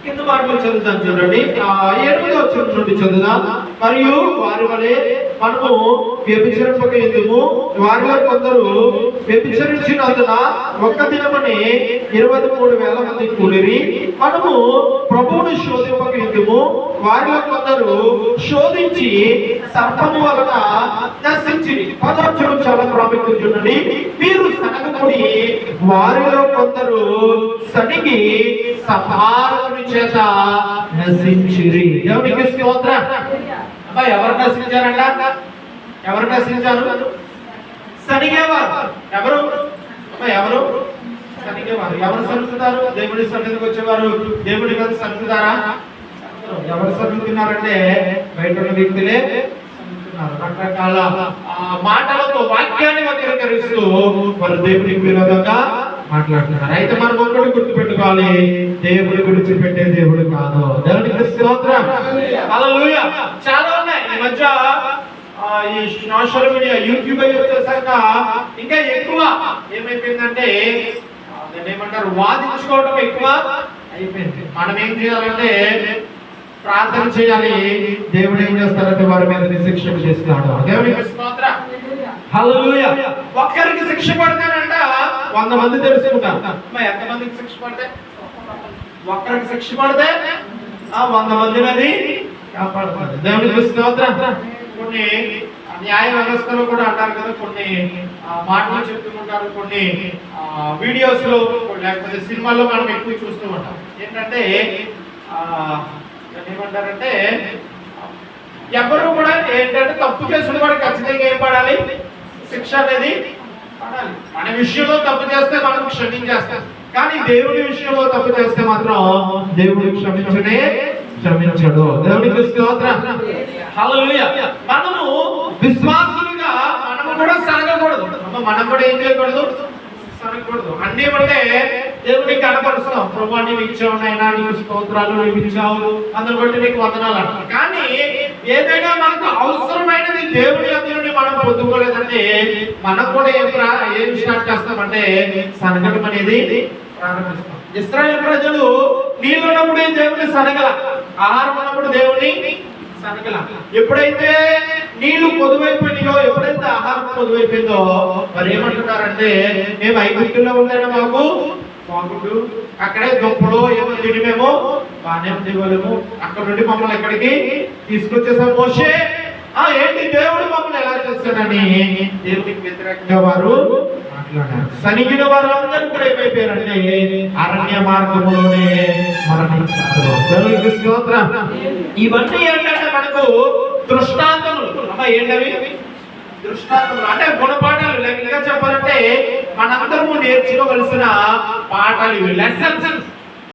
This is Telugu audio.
కింద మాటలు చదువుతాను చూడండి. 7వ వచనం నుండి చదువుదాం. మరియు వారి వలె మనము వ్యభిచరింపకయుందుము. వారిలో కొందరు వ్యభిచరించినందున ఒక్క దినమని 23,000 మంది కూడిరి. మనము ప్రభువును శోధింపకయుందుము. వారిలో కొందరు శోధించి సర్పము వలన నశించిరి. 10వ వచనం చాలా ప్రాముఖ్యత చూడండి. మీరు సనగకుడి, వారిలో కొందరు సనిగి సంహారకుని చేత నశించిరి. దేవునికి స్తోత్రం. అబ్బా, ఎవరు నశించారంట? ఎవరు నశించారు? సనిగేవారు. ఎవరు? ఎవరు సనిగేవారు? ఎవరు సనుకుతారు? దేవుడి సన్నిధికి వచ్చేవారు దేవుడి మీద సనుకుతారా? ఎవరు సనుకుతున్నారంటే బయట ఉన్న వ్యక్తులే రకరకాల మాటలతో వాక్యాన్ని వక్రీకరిస్తూ వారు దేవునికి విరోధంగా మాట్లాడుతున్నారు. అయితే మనం ఒక్కటి గుర్తుపెట్టుకోవాలి, దేవుడు విడిచిపెట్టే దేవుడు కాదు. దేవునికి స్తోత్రం. హల్లెలూయా. చాలా ఉన్నాయి ఈ మధ్య ఈ సోషల్ మీడియా, యూట్యూబ్ వచ్చేసాక ఇంకా ఎక్కువ ఏమైపోయిందంటే ఏమంటారు, వాదించుకోవడం ఎక్కువ అయిపోయింది. మనం ఏం చేయాలంటే ప్రార్థన చేయాలి. దేవుడు ఏం చేస్తారంటే వారి మీద శిక్ష చేస్తాడు. దేవునికి స్తోత్రం. హల్లెలూయా. ఒక్కరికి శిక్ష పడతానంట 100 మంది తెలుసుకుంటారు. ఎంతమందికి శిక్ష పడితే? ఒక్కరికి శిక్ష పడితే 100 మందిని అది కాపాడుతుంది. దేవునికి స్తోత్రం. కొన్ని న్యాయ వ్యవస్థలో కూడా అంటారు కదా, కొన్ని మాటలు చెప్తుంటారు, కొన్ని వీడియోస్ లో లేకపోతే సినిమాల్లో మనం ఎక్కువ చూస్తూ ఉంటాం. ఏంటంటే ఏమంటారంటే ఎవరు కూడా ఏంటంటే తప్పు చేసిన వాడు ఖచ్చితంగా ఏం పడాలి? శిక్ష అనేది పడాలి. మన విషయంలో తప్పు చేస్తే మనం క్షమించేస్తాం, కానీ దేవుడి విషయంలో తప్పు చేస్తే మాత్రం దేవుడు క్షమించడు. దేవునికి స్తోత్రం. హల్లెలూయా. మనము విశ్వాసులుగా మనము కూడా సనగకూడదు. మనం కూడా ఏం చేయకూడదు? సనగకూడదు. అన్నీ అంటే దేవుడికి కనపరుస్తాం. ప్రభువా నీవు ఇచ్చావు నాయనా, నీకు స్తోత్రాలు, నీవు ఇచ్చావు, అందుని బట్టి నీకు వందనాలు అంటారు. కానీ ఏదైనా మనకు అవసరమైనది దేవుడి అందులోని మనం పొందుకోలేదంటే మనం కూడా ఏం స్టార్ట్ చేస్తామంటే సనగడం అనేది ప్రారంభిస్తాం. ఇశ్రాయేలు ప్రజలు నీళ్ళు ఉన్నప్పుడు దేవుని సనగల, ఆహారం ఉన్నప్పుడు దేవుని సనగల. ఎప్పుడైతే నీళ్లు పొదువైపోయినాయో, ఎప్పుడైతే ఆహారం పొదువైపోయిందో మరి ఏమంటున్నారంటే మేము ఐగుప్తులో ఉండేనా మాకు బాగుండు, అక్కడే దుంపలు ఏమో తిని మేము బాగానే ఉండేవాళ్ళము, అక్కడ నుండి మమ్మల్ని ఎక్కడికి తీసుకొచ్చేసాం మోషే. ఏంటి దేవుడు మమ్మల్ని ఎలా చేస్తాడని దేవునికి వ్యతిరేకంగా వారు మాట్లాడారు. సనిగిన వారు అందరూ కూడా ఏమైపోయారంటే అరణ్య మార్గంలోనే మరణించారు. దేవునికి స్తోత్రం. ఇవన్నీ ఏంటంటే మనకు దృష్టాంతములు. ఏంటవి? దృష్టాంతములు అంటే గుణపాఠాలు. ఇంకా చెప్పాలంటే మనందరము నేర్చుకోవలసిన పాఠాలు, లెసన్స్.